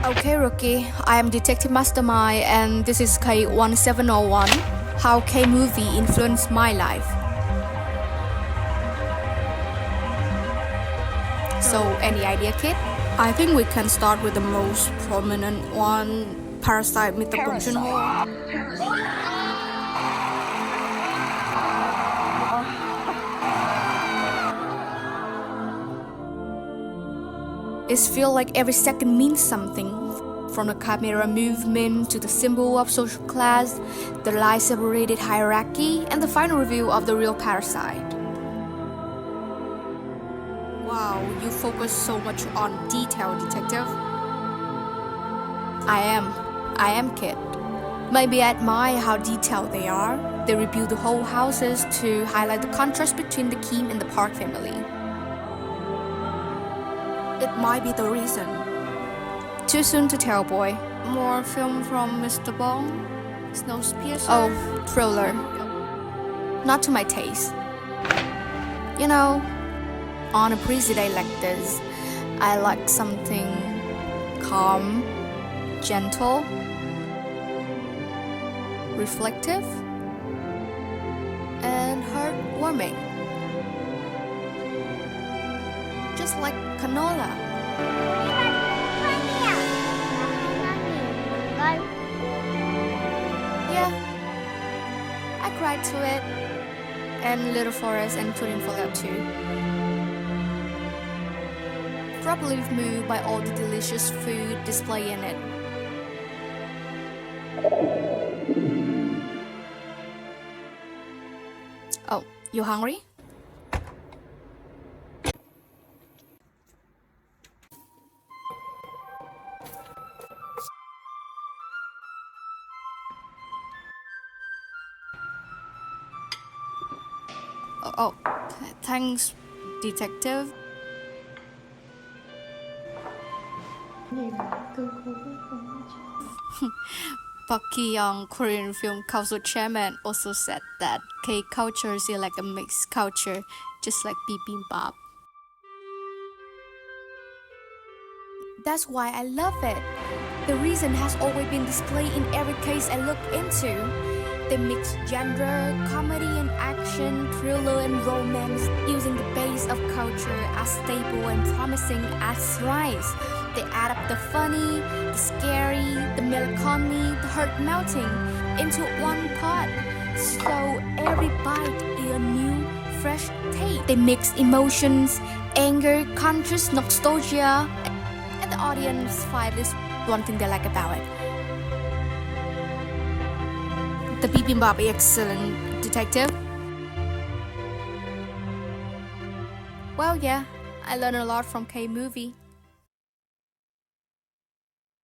Okay, Rookie, I am Detective Mastermind and this is K1701, How K-Movie Influenced My Life. So, any idea, kid? I think we can start with the most prominent one, Parasite Mr. Bong Joon-ho. It feels like every second means something. From the camera movement to the symbol of social class, the line-separated hierarchy, and the final reveal of the real parasite. Wow, you focus so much on detail, detective. I am, kid. Maybe I admire how detailed they are. They rebuild the whole houses to highlight the contrast between the Kim and the Park family. It might be the reason. Too soon to tell, boy. More film from Mr. Bong? Snowpiercer? Oh, thriller. Not to my taste. You know, on a breezy day like this, I like something calm, gentle, reflective, and heartwarming. Just like canola. Yeah, I cried to it. And Little Forest and Pudding Fallout too. Probably moved by all the delicious food displayed in it. Oh, you hungry? Oh, thanks, detective. Park Ki-young, Korean film council chairman, also said that K-culture is like a mixed culture, just like bibimbap. That's why I love it. The reason has always been displayed in every case I look into. They mix genre, comedy and action, thriller and romance, using the base of culture as stable and promising as rise. They add up the funny, the scary, the melancholy, the heart-melting into one pot. So every bite is a new, fresh taste. They mix emotions, anger, contrast, nostalgia, and the audience find this one thing they like about it. The bibimbap is excellent, detective. Well, yeah, I learned a lot from K-movie.